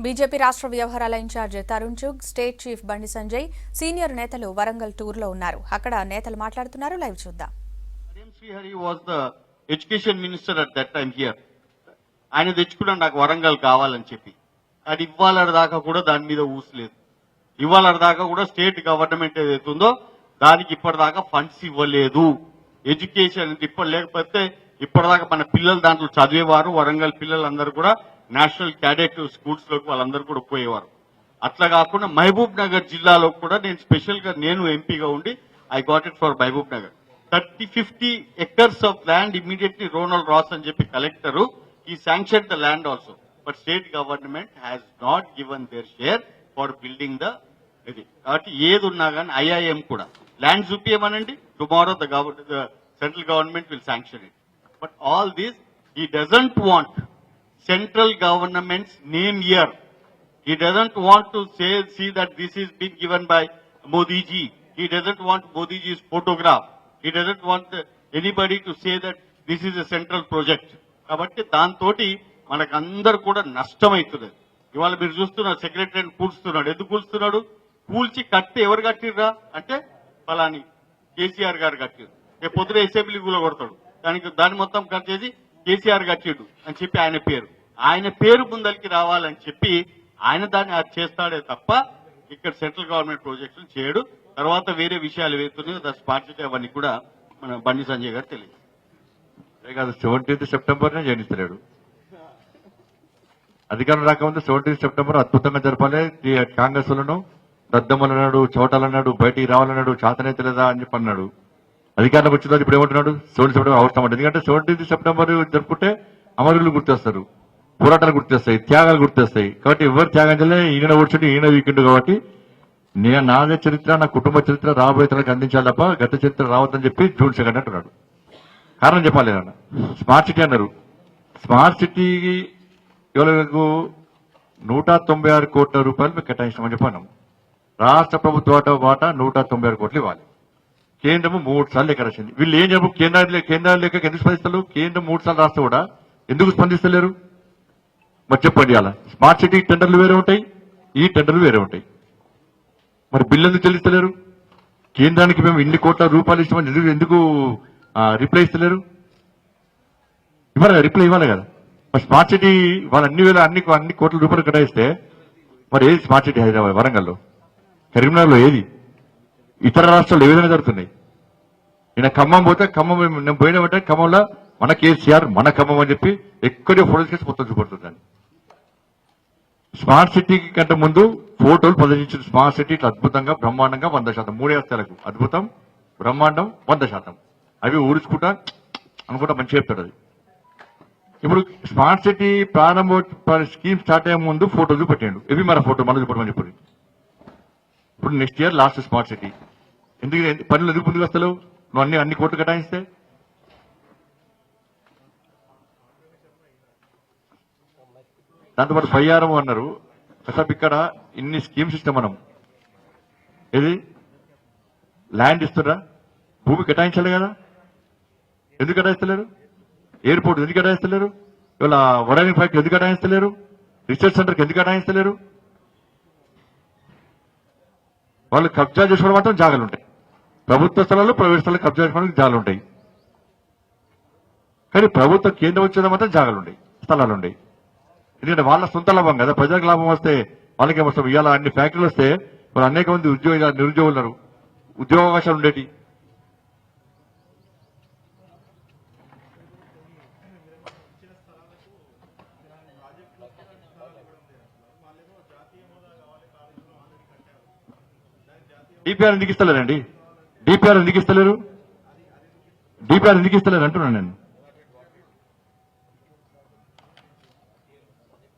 BJP రాష్ట్ర వ్యవహారాల incharge Tarun Chugh, state chief Bandi Sanjay, senior నేతలు వరంగల్ టూర్లో ఉన్నారు. అక్కడ నేతలు మాట్లాడుతున్నారు. లైవ్ చూద్దాం. Education minister at that time here. ఆయన తెచ్చుకున్నా నాకు వరంగల్ కావాలని చెప్పి, అది ఇవాళ దాకా కూడా దాని మీద ఊసలేదు. ఇవాళ దాకా కూడా స్టేట్ గవర్నమెంట్ ఏదైతుందో దానికి ఇప్పటిదాకా ఫండ్స్ ఇవ్వలేదు. ఎడ్యుకేషన్ ఇప్పుడు లేకపోతే ఇప్పటిదాకా మన పిల్లలు దాంట్లో చదివేవారు. వరంగల్ పిల్లలందరూ కూడా నేషనల్ క్యాడెట్ స్కూల్స్ లోకి వాళ్ళందరూ కూడా పోయేవారు. అట్లా కాకుండా మహబూబ్ నగర్ జిల్లాలో కూడా నేను స్పెషల్ గా నేను ఎంపీగా ఉండి I got it for Mahabubnagar. 30-50 acres of land immediately Ronald Ross and JP collector, he sanctioned the land also. But state government has not given their share for building the IIM kuda. Land zupiyamanandi, tomorrow the central government will sanction it. But all this, he doesn't want central government's name here. He doesn't want to see that this is being given by Modi ji. He doesn't want Modi ji's photograph. He doesn't want anybody to say that this is a central project. కాబట్టి దాంతోటి మనకందరు కూడా నష్టమవుతుంది. ఇవాళ మీరు చూస్తున్నారు సెక్రటరీని కూల్స్తున్నాడు. ఎందుకు కూల్స్తున్నాడు? కూల్చి కట్టి ఎవరు కట్టిర్రా అంటే ఫలాని కేసీఆర్ గారు కట్టిరు. రేపు పొద్దున అసెంబ్లీ కూలగొడతాడు. దాన్ని మొత్తం కట్ చేసి కేసీఆర్ కట్టిడు అని చెప్పి ఆయన పేరు ముందరికి రావాలని చెప్పి ఆయన దాన్ని అది చేస్తాడే తప్ప ఇక్కడ సెంట్రల్ గవర్నమెంట్ ప్రాజెక్టులు చేయడు. తర్వాత వేరే విషయాలు వేస్తున్నాయో స్మార్ట్ సిటీ అవన్నీ కూడా మన బండి సంజయ్ గారు తెలియదు. 17th సెప్టెంబర్నే జయిస్తున్నాడు. అధికారం రాకముందు 17th సెప్టెంబర్ అద్భుతంగా జరపాలి. కాంగ్రెస్ లను దద్దమ్మలన్నాడు, చోటాలన్నాడు, బయటికి రావాలన్నాడు, చాతనైతే లేదా అని చెప్పి అన్నాడు. అధికారంలోకి వచ్చిన ఇప్పుడు ఏమంటున్నాడు? 17th సెప్టెంబర్ అవసరం అంటే. ఎందుకంటే 17th సెప్టెంబర్ జరుపుకుంటే అమరులు గుర్తొస్తారు, పోరాటాలు గుర్తొస్తాయి, త్యాగాలు గుర్తొస్తాయి. కాబట్టి ఎవరు త్యాగం చేయలేదు. ఈయన కూర్చుంటే ఈయన వీకెండ్ కాబట్టి నాదే చరిత్ర, నా కుటుంబ చరిత్ర రాబోయే తనకు అందించాలి తప్ప గత చరిత్ర రావద్దని చెప్పి జూన్ 2 అంటున్నాడు. కారణం చెప్పాలి. స్మార్ట్ సిటీ అన్నారు. స్మార్ట్ సిటీకి ఇవాళకు 196 కోట్ల రూపాయలు మీకు కేటాయించామని చెప్పాను. రాష్ట్ర ప్రభుత్వ వాటా 196 కోట్లు ఇవ్వాలి. కేంద్రము 3 సార్లు లెక్క రాసింది. వీళ్ళు ఏం చెప్పు కేంద్రాలు లెక్క ఎందుకు స్పందిస్తారు? కేంద్రం 3 సార్లు రాస్తే కూడా ఎందుకు స్పందిస్తలేరు? మరి చెప్పండి. అలా స్మార్ట్ సిటీ టెండర్లు వేరే ఉంటాయి, ఈ టెండర్లు వేరే ఉంటాయి. మరి బిల్లు ఎందుకు చెల్లిస్తలేరు? కేంద్రానికి మేము ఇన్ని కోట్ల రూపాయలు ఇస్తామని ఎందుకు రిప్లై ఇస్తలేరు? ఇవ్వాలి, రిప్లై ఇవ్వాలి కదా. మరి స్మార్ట్ సిటీ వాళ్ళు అన్ని కోట్ల రూపాయలు కేటాయిస్తే మరి ఏది స్మార్ట్ సిటీ? హైదరాబాద్, వరంగల్లో, కరీంనగర్లో ఏది? ఇతర రాష్ట్రాలు ఏ విధంగా జరుగుతున్నాయి? ఈయన ఖమ్మం పోతే ఖమ్మం నేను పోయినామంటే ఖమ్మంలో మన కేసీఆర్ మన ఖమ్మం అని చెప్పి ఎక్కడో ఫోటోస్ కేసు మొత్తం చూపడుతుందండి. స్మార్ట్ సిటీ కంటే ముందు ఫోటోలు ప్రదర్శించిన స్మార్ట్ సిటీ ఇట్లా అద్భుతంగా బ్రహ్మాండంగా 100%, 3 ఏళ్లకు అద్భుతం, బ్రహ్మాండం, 100%. అవి ఊరుచుకుంటా అనుకుంటా మంచిగా చెప్తాడు. అది ఇప్పుడు స్మార్ట్ సిటీ ప్రారంభ స్కీమ్ స్టార్ట్ అయ్యే ముందు ఫోటో చూపెట్టాడు. ఇవి మన ఫోటో మన చూపడమని చెప్పి. ఇప్పుడు next year last smart city. ఎందుకు పనులు ఎందుకు ముందుకు వస్తలేవు? నువ్వు అన్ని కోట్లు కేటాయిస్తే. దాంతోపాటు బయ్యారం అన్నారు. అసలు ఇక్కడ ఇన్ని స్కీమ్స్ ఇస్తాం మనం. ఏది ల్యాండ్ ఇస్తున్నా, భూమి కేటాయించాలి కదా. ఎందుకు కేటాయిస్తలేరు? ఎయిర్పోర్ట్ ఎందుకు కేటాయిస్తలేరు? ఇవాళ వరంగల్ ఫ్యాక్టరీ ఎందుకు కేటాయిస్తలేరు? రీసెర్చ్ సెంటర్కి ఎందుకు కేటాయిస్తలేరు? వాళ్ళు కబ్జా చేసుకోవడం మాత్రం జాగాలు ఉంటాయి. ప్రభుత్వ స్థలాలు ప్రైవేట్ స్థలాలు కబ్జా చేసుకోవడానికి జాగాలు ఉంటాయి. కానీ ప్రభుత్వ కేంద్రం వచ్చేది మాత్రం జాగాలు ఉంటాయి, స్థలాలు ఉంటాయి. ఎందుకంటే వాళ్ళ సొంత లాభం కదా. ప్రజలకు లాభం వస్తే వాళ్ళకేమొస్తాం? ఇవాళ అన్ని ఫ్యాక్టరీలు వస్తే వాళ్ళు అనేక మంది నిరుద్యోగులు ఉన్నారు, ఉద్యోగావకాశాలు ఉండేటి. డిపిఆర్ ఎందుకు ఇస్తలేరండి? డిపిఆర్ ఎందుకు ఇస్తలేరు అంటున్నాను నేను.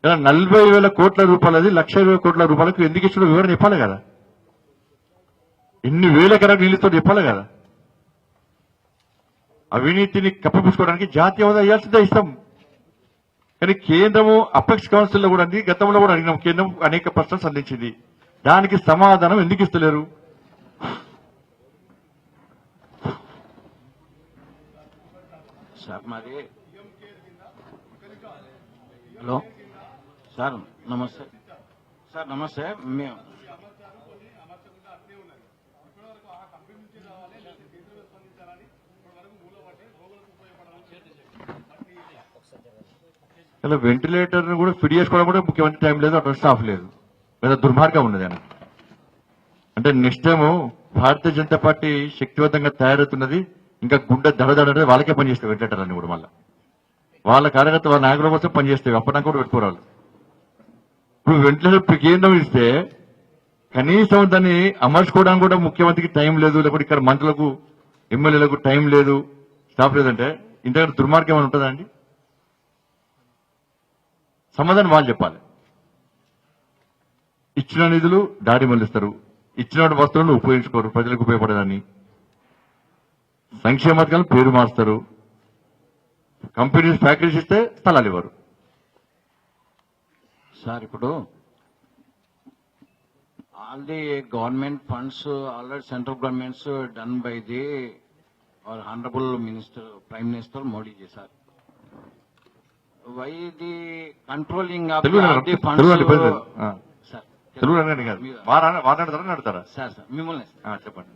ఇలా 40,000 కోట్ల రూపాయలది 1,20,000 కోట్ల రూపాయలకు ఎందుకు ఇచ్చిన వివరణ చెప్పాలి కదా. ఇన్ని వేల ఎకరాలు నిలుస్తూ చెప్పాలి కదా. అవినీతిని కప్పిపుచ్చుకోవడానికి జాతీయ హోదా ఇవ్వాల్సిందే, ఇస్తాం. కానీ కేంద్రము అపెక్స్ కౌన్సిల్లో కూడా అంది, గతంలో కూడా అడిగినాం. కేంద్రం అనేక ప్రశ్నలు సంధించింది. దానికి సమాధానం ఎందుకు ఇస్తలేరు? సార్ మాది హలో సార్ నమస్తే. సార్ నమస్తే మేము ఇలా వెంటిలేటర్ కూడా ఫిట్ చేసుకోవడం కూడా ముఖ్యమంత్రి టైం లేదు, అటువంటి స్టాఫ్ లేదు, లేదా దుర్మార్గం ఉన్నది ఆయన. అంటే next time Bharatiya Janata party శక్తివంతంగా తయారవుతున్నది, ఇంకా గుండె దడదడ అనేది వాళ్ళకే పనిచేస్తాయి వెంటిలేటర్ అన్ని కూడా. మళ్ళీ వాళ్ళ కార్యకర్త వాళ్ళ నాయకుల కోసం పనిచేస్తాయి, అప్పటిదాకా కూడా పెట్టుకోరాలు. ఇప్పుడు వెంటిలేటర్ కేంద్రం ఇస్తే కనీసం దాన్ని అమర్చుకోవడానికి కూడా ముఖ్యమంత్రికి టైం లేదు, లేకపోతే ఇక్కడ మంత్రులకు ఎమ్మెల్యేలకు టైం లేదు, స్టాఫ్ లేదంటే ఇంతకంటే దుర్మార్గం ఏమైనా ఉంటుందా అండి? సమాధానం వాళ్ళు చెప్పాలి. ఇచ్చిన నిధులు దాడి మళ్లిస్తారు, ఇచ్చిన వస్తువులను ఉపయోగించుకోరు ప్రజలకు ఉపయోగపడేదాన్ని, సంక్షేమ పథకాలను పేరు మారుస్తారు, కంపెనీస్ ఫ్యాక్టరీస్ ఇస్తే స్థలాలు ఇవ్వరు. సార్ ఇప్పుడు all the government funds, already central governments done by the or honorable minister, Prime Minister Modi ji, sir. Why the controlling of Telugu the funds? Telugu అంటే ప్రజలు. Sir, తెలుగు అనగానే కాదు, వారాడతారా నడతారా? sir, మిమ్మల్ని చెప్పండి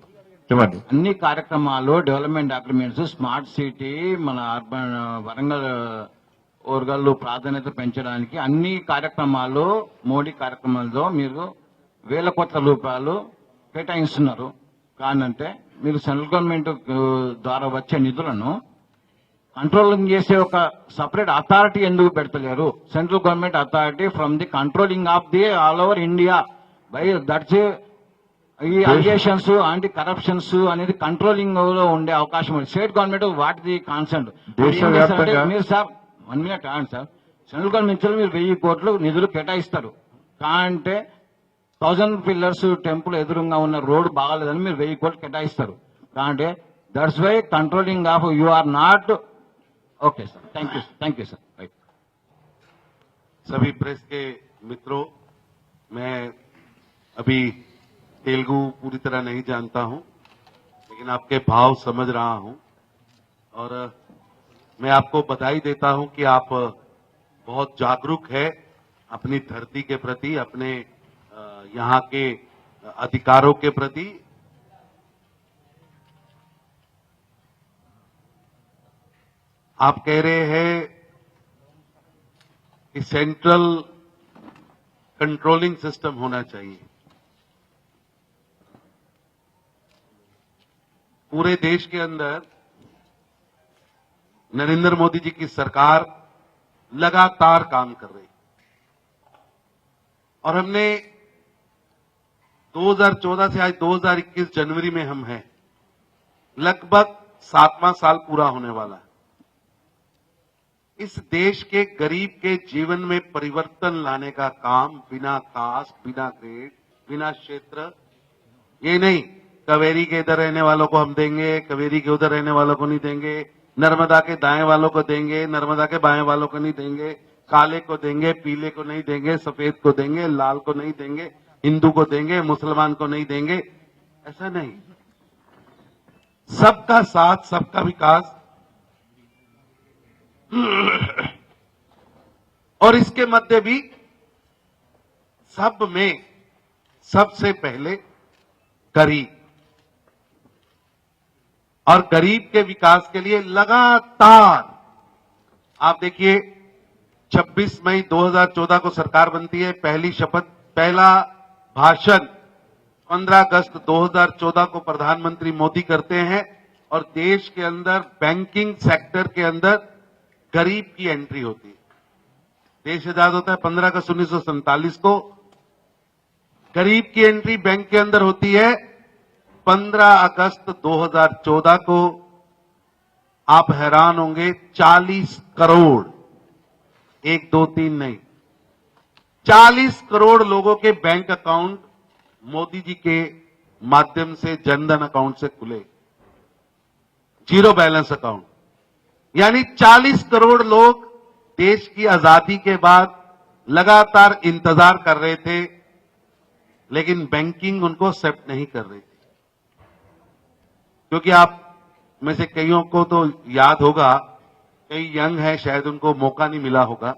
చెప్పండి. అన్ని కార్యక్రమాలు డెవలప్మెంట్ డాక్యుమెంట్స్ స్మార్ట్ సిటీ మన అర్బన్ వరంగల్ వర్గాల్లో ప్రాధాన్యత పెంచడానికి అన్ని కార్యక్రమాలు మోడీ కార్యక్రమాల్లో మీరు వేల కోట్ల రూపాయలు కేటాయిస్తున్నారు. కానంటే మీరు సెంట్రల్ గవర్నమెంట్ ద్వారా వచ్చే నిధులను కంట్రోలింగ్ చేసే ఒక సపరేట్ అథారిటీ ఎందుకు పెడతలేరు? Central government authority from the controlling of the all over India by that's ఈ అలిగేషన్స్ యాంటీ కరప్షన్స్ అనేది కంట్రోలింగ్ లో ఉండే అవకాశం ఉంది. State government what the consent దేశవ్యాప్తంగా మీరు సార్ 1 minute ఆగండి సార్. సెంట్రల్ గవర్నమెంట్ నుంచి మీరు 1000 కోట్లు నిధులు కేటాయిస్తారు. కాంటే 1000 పిల్లర్స్ టెంపుల్ ఎదురుగా ఉన్న రోడ్డు బాగాలేదని మీరు 1000 కోట్లు కేటాయిస్తారు. కాంటే that's why controlling of you are not okay sir. Thank you sir. Right. सभी प्रेस के मित्रों, मैं अभी तेलुगु पूरी तरह नहीं जानता हूं, लेकिन आपके भाव समझ रहा हूं और मैं आपको बधाई देता हूं कि आप बहुत जागरूक है अपनी धरती के प्रति, अपने यहाँ के अधिकारों के प्रति. आप कह रहे हैं कि सेंट्रल कंट्रोलिंग सिस्टम होना चाहिए. पूरे देश के अंदर नरेंद्र मोदी जी की सरकार लगातार काम कर रही और हमने 2014 से आज 2021 जनवरी में हम हैं, लगभग 7वां साल पूरा होने वाला है. इस देश के गरीब के जीवन में परिवर्तन लाने का काम बिना कास्ट, बिना ग्रेड, बिना क्षेत्र, ये नहीं कावेरी के इधर रहने वालों को हम देंगे, कावेरी के उधर रहने वालों को नहीं देंगे, नर्मदा के दाएं वालों को देंगे, नर्मदा के बाएं वालों को नहीं देंगे, काले को देंगे, पीले को नहीं देंगे, सफेद को देंगे, लाल को नहीं देंगे, हिंदू को देंगे, मुसलमान को नहीं देंगे. ऐसा नहीं. सबका साथ, सबका विकास. और इसके मध्य भी सब में सबसे पहले गरीब, और गरीब के विकास के लिए लगातार आप देखिए 26 मई 2014 को सरकार बनती है, पहली शपथ, पहला भाषण 15 अगस्त 2014 को प्रधानमंत्री मोदी करते हैं और देश के अंदर बैंकिंग सेक्टर के अंदर गरीब की एंट्री होती है. देश आजाद होता है 15 अगस्त 1947 को, गरीब की एंट्री बैंक के अंदर होती है 15 अगस्त 2014 को. आप हैरान होंगे, 40 करोड़, 1 2 3 नहीं, 40 करोड़ लोगों के बैंक अकाउंट मोदी जी के माध्यम से जनधन अकाउंट से खुले, जीरो बैलेंस अकाउंट. यानी 40 करोड़ लोग देश की आजादी के बाद लगातार इंतजार कर रहे थे, लेकिन बैंकिंग उनको एक्सेप्ट नहीं कर रही थी. क्योंकि आप में से कईयों को तो याद होगा, कई यंग है शायद उनको मौका नहीं मिला होगा.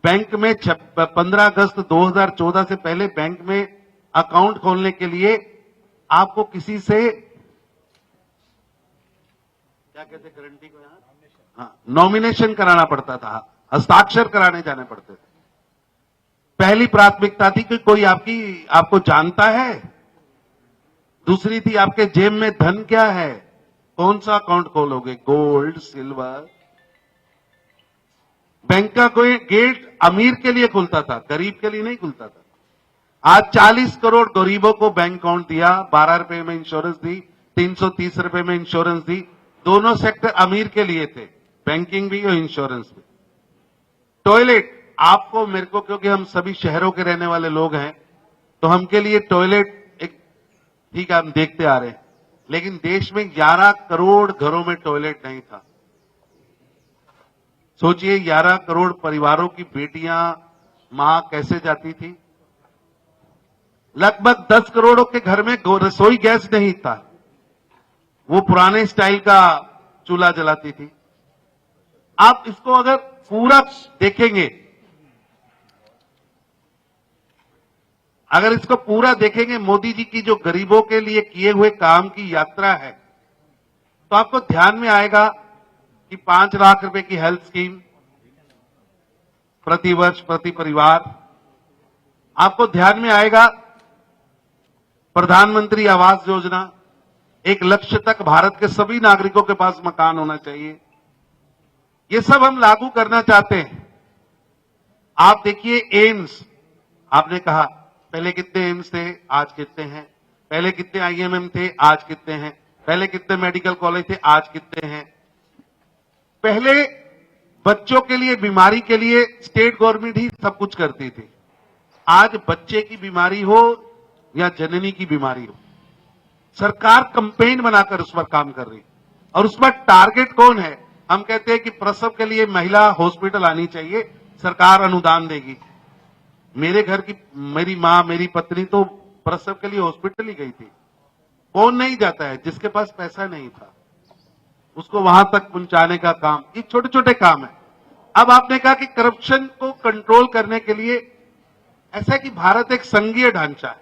बैंक में 15 अगस्त 2014 से पहले बैंक में अकाउंट खोलने के लिए आपको किसी से क्या कहते गारंटी को यहां नॉमिनेशन कराना पड़ता था, हस्ताक्षर कराने जाने पड़ते थे। पहली प्राथमिकता थी कि कोई आपको जानता है, दूसरी थी आपके जेब में धन क्या है, कौन सा अकाउंट खोलोगे, गोल्ड सिल्वर। बैंक का कोई गेट अमीर के लिए खुलता था, गरीब के लिए नहीं खुलता था। आज 40 करोड़ गरीबों को बैंक अकाउंट दिया, 12 रुपए में इंश्योरेंस दी, 330 रुपए में इंश्योरेंस दी। दोनों सेक्टर अमीर के लिए थे, बैंकिंग भी और इंश्योरेंस भी। टॉयलेट आपको मेरे को, क्योंकि हम सभी शहरों के रहने वाले लोग हैं, तो हमके लिए टॉयलेट एक ठीक है, हम देखते आ रहे हैं, लेकिन देश में 11 करोड़ घरों में टॉयलेट नहीं था। सोचिए 11 करोड़ परिवारों की बेटियां, मां कैसे जाती थी। लगभग 10 करोड़ों के घर में रसोई गैस नहीं था, वो पुराने स्टाइल का चूल्हा जलाती थी। आप इसको अगर पूरा देखेंगे, अगर इसको पूरा देखेंगे, मोदी जी की जो गरीबों के लिए किए हुए काम की यात्रा है, तो आपको ध्यान में आएगा कि 5 लाख रुपए की हेल्थ स्कीम प्रति वर्ष प्रति परिवार। आपको ध्यान में आएगा प्रधानमंत्री आवास योजना, 1 लक्ष्य तक भारत के सभी नागरिकों के पास मकान होना चाहिए। ये सब हम लागू करना चाहते हैं। आप देखिए एम्स, आपने कहा पहले कितने एम्स थे, आज कितने हैं, पहले कितने आईएमएम थे, आज कितने हैं, पहले कितने मेडिकल कॉलेज थे, आज कितने हैं। पहले बच्चों के लिए, बीमारी के लिए स्टेट गवर्नमेंट ही सब कुछ करती थी। आज बच्चे की बीमारी हो या जननी की बीमारी हो, सरकार कैंपेन बनाकर उस पर काम कर रही है। और उस पर टारगेट कौन है, हम कहते हैं कि प्रसव के लिए महिला हॉस्पिटल आनी चाहिए, सरकार अनुदान देगी। मेरे घर की मेरी मां, मेरी पत्नी तो प्रसव के लिए हॉस्पिटल ही गई थी। कौन नहीं जाता है, जिसके पास पैसा नहीं था, उसको वहां तक पहुंचाने का काम, ये छोटे छोटे काम है। अब आपने कहा कि करप्शन को कंट्रोल करने के लिए, ऐसा है कि भारत एक संघीय ढांचा है,